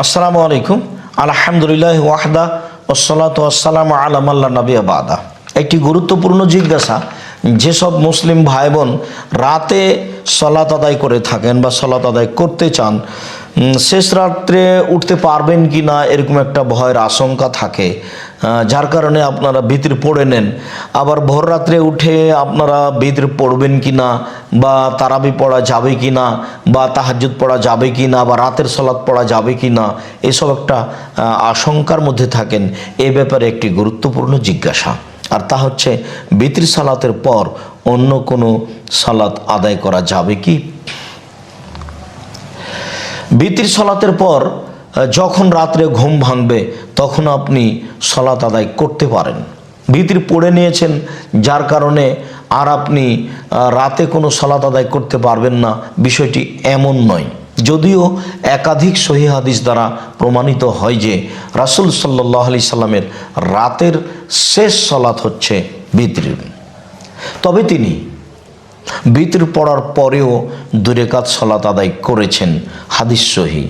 আসসালামু আলাইকুম। আলহামদুলিল্লাহ ওয়াহদা ওয়াসসালাতু ওয়াসসালামু আলা মান লা নাবিয়্যা বাদা। একটি গুরুত্বপূর্ণ জিজ্ঞাসা, যেসব মুসলিম ভাই বোন রাতে সালাত আদায় করে থাকেন বা সালাত আদায় করতে চান, শেষ রাত্রে উঠতে পারবেন কি না এরকম একটা ভয়ের আশঙ্কা থাকে, যার কারণে আপনারা ভিতর পড়ে নেন। আবার ভোর রাত্রে উঠে আপনারা ভিতর পড়বেন কি না, বা তারাবি পড়া যাবে কি না, বা তাহাজ্জুদ পড়া যাবে কি না, বা রাতের সালাত পড়া যাবে কি না, এসব একটা আশঙ্কার মধ্যে থাকেন। এ ব্যাপারে একটি গুরুত্বপূর্ণ জিজ্ঞাসা, আর তা হচ্ছে বিতির সালাতের পর অন্য কোনো সালাত আদায় করা যাবে কি। বিতির সালাতের পর যখন রাত্রে ঘুম ভাঙবে তখন আপনি সালাত আদায় করতে পারেন। বিতির পড়ে নিয়েছেন, যার কারণে আর আপনি রাতে কোনো সালাত আদায় করতে পারবেন না, বিষয়টি এমন নয়। যদিও একাধিক সহিহ হাদিস দ্বারা প্রমাণিত হয় যে রাসূল সাল্লাল্লাহু আলাইহি সাল্লামের রাতের শেষ সালাত হচ্ছে বিতির। তবে তিনি বিতির পড়ার পরেও 2 রাকাত সালাত আদায় করেছেন, হাদিস সহিহ।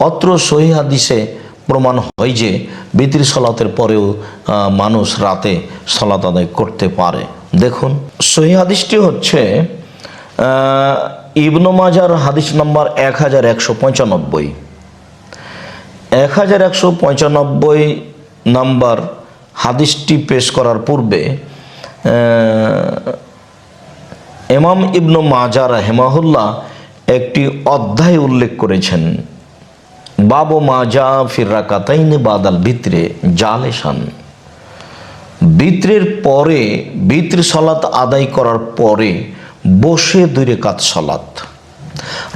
অত্র সহিহ হাদিসে প্রমাণ হয় যে বিতির সালাতের পরেও মানুষ রাতে সালাত আদায় করতে পারে। দেখুন, সহিহ হাদিসটি হচ্ছে ইবনে মাজার হাদিস নাম্বার 1195। 1195 নাম্বার হাদিসটি পেশ করার পূর্বে ইমাম ইবনে মাজাহ রাহিমাহুল্লাহ একটি অধ্যায় উল্লেখ করেছেন, বাবু মাজা ফির রাকাতাইন বাদাল বিতরে জালেসান। বিতরের পরে, বিতর সালাত আদায় করার পরে বসে 2 রাকাত সালাত।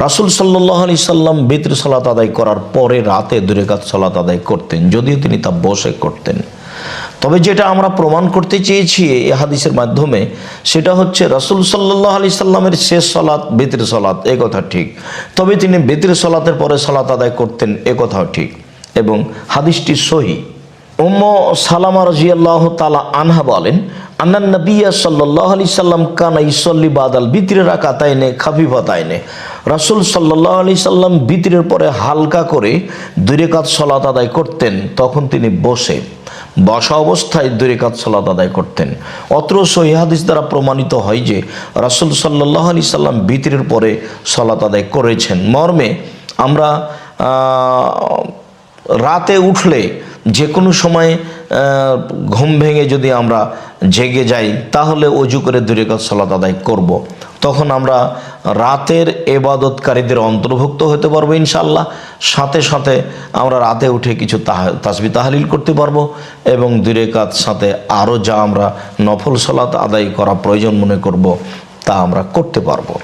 রাসূল সাল্লাল্লাহু আলাইহি সাল্লাম বিতর সালাত আদায় করার পরে রাতে 2 রাকাত সালাত আদায় করতেন, যদিও তিনি তা বসে করতেন। তবে যেটা আমরা প্রমাণ করতে চেয়েছি এই হাদিসের মাধ্যমে, সেটা হচ্ছে রাসূল সাল্লাল্লাহু আলাইহি সাল্লামের শেষ সালাত বিতর সালাত, এ কথা ঠিক। তবে তিনি বিতর সালাতের পরে সালাত আদায় করতেন, এ কথাও ঠিক, এবং হাদিসটি সহিহ। উম্মু সালামা রাদিয়াল্লাহু তাআলা আনহা বলেন, আন্নান নবিয়্য সাল্লাল্লাহু আলাইহি সাল্লাম কানা ইসাল্লি বাদাল বিতরি রাকাতাইনে খাফিফাতাইনে। রাসূল সাল্লাল্লাহু আলাইহি সাল্লাম বিতরের পরে হালকা করে 2 রাকাত সালাত আদায় করতেন, তখন তিনি বসা অবস্থায় 2 রাকাত সালাত আদায় করতেন। অত্র সহিহ হাদিস দ্বারা প্রমাণিত হয় যে রাসূল সাল্লাল্লাহু আলাইহি সাল্লাম বিতরের পরে সালাত আদায় করেছেন। মর্মে আমরা রাতে উঠলে যে কোনো সময় ঘুম ভেঙে যদি আমরা জেগে যাই, তাহলে ওযু করে 2 রাকাত সালাত আদায় করব। তখন আমরা রাতের ইবাদতকারীদের অন্তর্ভুক্ত হতে পারবো ইনশাআল্লাহ। সাথে সাথে আমরা রাতে উঠে কিছু তাসবিহ তাহলিল করতে পারবো, এবং 2 রাকাত সাথে আরও যা আমরা নফল সালাত আদায় করা প্রয়োজন মনে করব তা আমরা করতে পারবো।